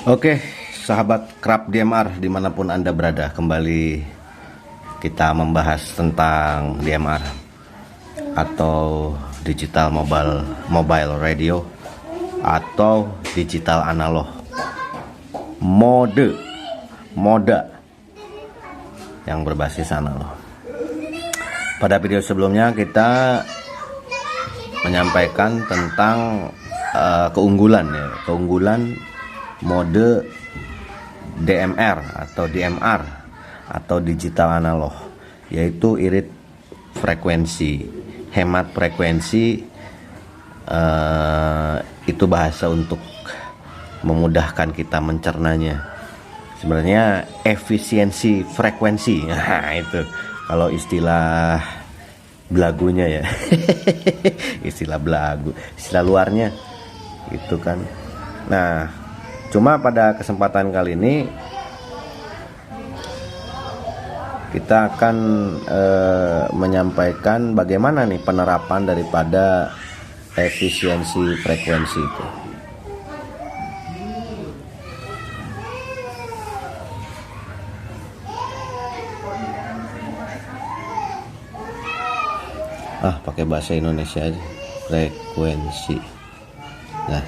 Oke, sahabat Kerap DMR dimanapun Anda berada, kembali kita membahas tentang DMR atau digital mobile radio atau digital analog mode yang berbasis analog. Pada video sebelumnya kita menyampaikan tentang keunggulan mode DMR atau digital analog, yaitu irit frekuensi, hemat frekuensi. Itu bahasa untuk memudahkan kita mencernanya. Sebenarnya efisiensi frekuensi, nah itu kalau istilah belagunya ya. istilah luarnya itu kan. Nah, cuma pada kesempatan kali ini kita akan menyampaikan bagaimana nih penerapan daripada efisiensi frekuensi itu. Pakai bahasa Indonesia aja, frekuensi. Nah,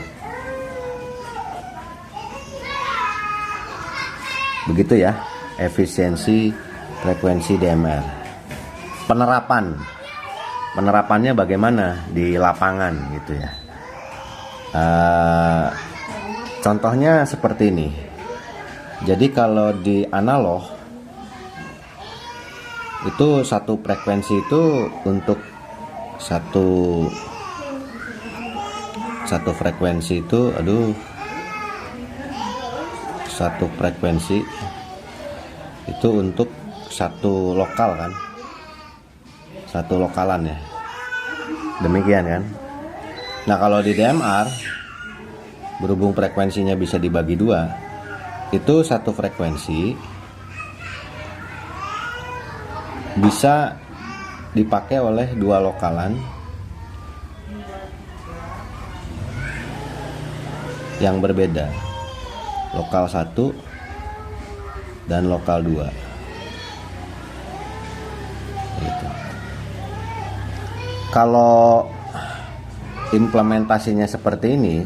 begitu ya, efisiensi frekuensi DMR. Penerapannya bagaimana di lapangan gitu ya. Contohnya seperti ini. Jadi kalau di analog itu satu frekuensi itu untuk satu frekuensi itu satu frekuensi itu untuk satu lokal kan, satu lokalan ya, demikian kan. Nah, kalau di DMR berhubung frekuensinya bisa dibagi dua, itu satu frekuensi bisa dipakai oleh dua lokalan yang berbeda, lokal 1 dan lokal 2 gitu. Kalau implementasinya seperti ini,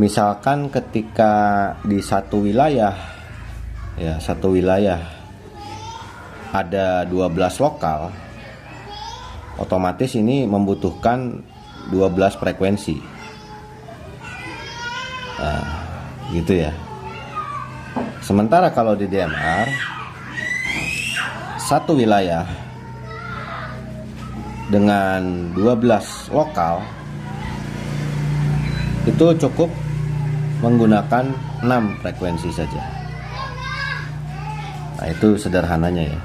misalkan ketika di satu wilayah ada 12 lokal, otomatis ini membutuhkan 12 frekuensi. Gitu ya. Sementara kalau di DMR, satu wilayah dengan 12 lokal itu cukup menggunakan 6 frekuensi saja. Nah, itu sederhananya ya.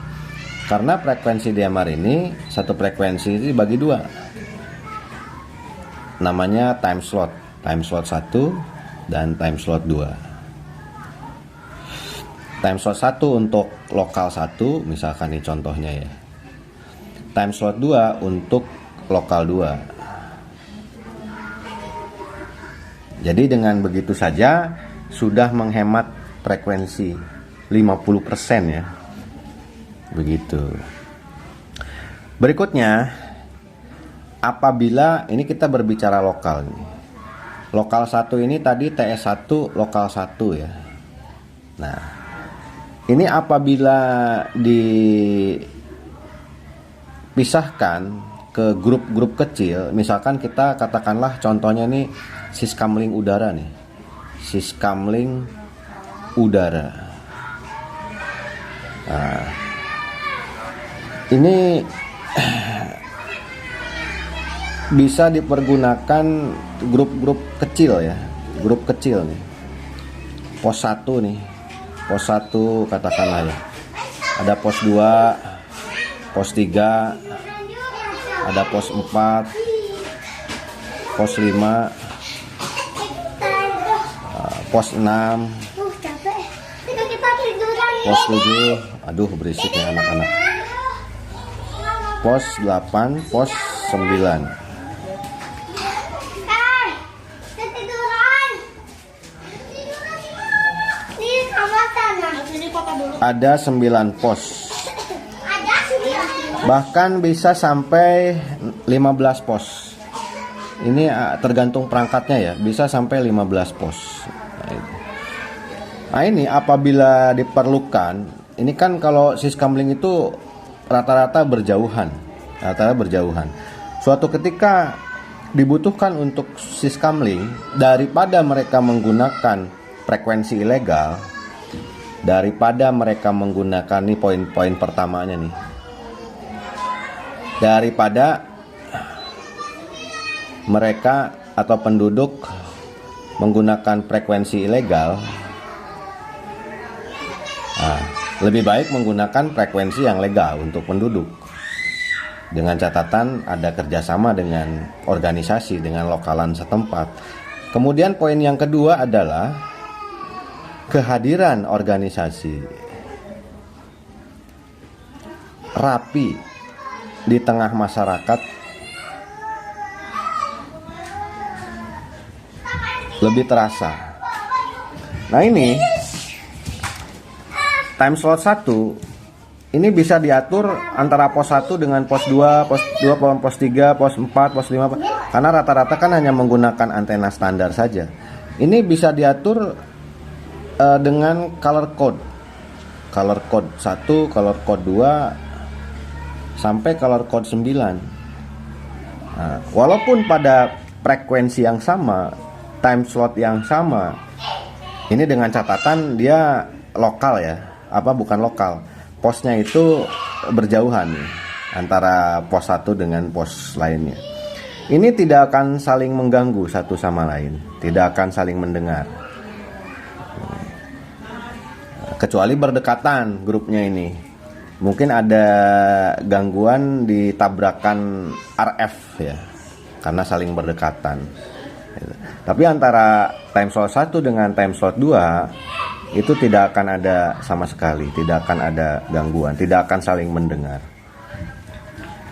Karena frekuensi DMR ini, satu frekuensi itu dibagi dua, namanya time slot 1 dan time slot 2. Time slot 1 untuk lokal 1, misalkan ini contohnya ya. Time slot 2 untuk lokal 2. Jadi dengan begitu saja sudah menghemat frekuensi 50% ya. Begitu. Berikutnya, apabila ini kita berbicara lokal nih. Lokal 1 ini tadi TS1 lokal 1 ya. Nah, ini apabila dipisahkan ke grup-grup kecil, misalkan kita katakanlah contohnya nih siskamling udara nih. Siskamling udara. Nah, ini bisa dipergunakan grup-grup kecil ya, grup kecil nih. Pos 1 nih, pos 1 katakanlah ya. Ada pos 2, pos 3, ada pos 4, pos 5, pos 6, pos 7. Aduh, berisik ya anak-anak. Pos 8, pos 9. ada 9 pos. Bahkan bisa sampai 15 pos. Ini tergantung perangkatnya ya, bisa sampai 15 pos. Nah ini apabila diperlukan, ini kan kalau siskamling itu rata-rata berjauhan. Suatu ketika dibutuhkan untuk siskamling, daripada mereka menggunakan frekuensi ilegal, daripada mereka menggunakan, nih poin-poin pertamanya nih, daripada mereka atau penduduk menggunakan frekuensi ilegal, lebih baik menggunakan frekuensi yang legal untuk penduduk, dengan catatan ada kerjasama dengan organisasi, dengan lokalan setempat. Kemudian poin yang kedua adalah kehadiran organisasi rapi di tengah masyarakat lebih terasa. Nah ini time slot 1 ini bisa diatur antara pos 1 dengan pos 2, pos 2, pos 3, pos 4, pos 5, karena rata-rata kan hanya menggunakan antena standar saja. Ini bisa diatur dengan color code 1, color code 2, sampai color code 9. Walaupun pada frekuensi yang sama, time slot yang sama, ini dengan catatan dia lokal ya, bukan lokal, posnya itu berjauhan nih, antara pos 1 dengan pos lainnya. Ini tidak akan saling mengganggu satu sama lain, tidak akan saling mendengar, kecuali berdekatan grupnya ini. Mungkin ada gangguan di tabrakan RF ya, karena saling berdekatan. Tapi antara time slot 1 dengan time slot 2 itu tidak akan ada sama sekali, tidak akan ada gangguan, tidak akan saling mendengar.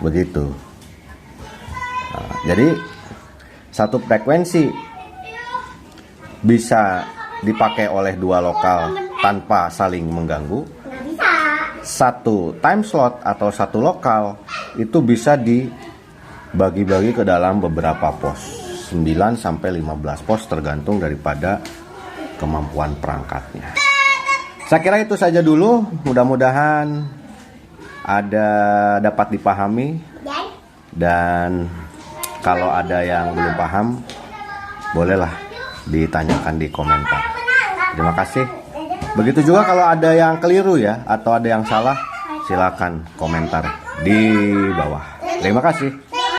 Begitu. Jadi satu frekuensi bisa dipakai oleh 2 lokal tanpa saling mengganggu. Satu time slot atau satu lokal itu bisa dibagi-bagi ke dalam beberapa pos, 9 sampai 15 pos tergantung daripada kemampuan perangkatnya. Saya kira itu saja dulu, mudah-mudahan dapat dipahami, dan kalau ada yang belum paham bolehlah ditanyakan di komentar. Terima kasih. Begitu juga kalau ada yang keliru ya, atau ada yang salah, silakan komentar di bawah. Terima kasih.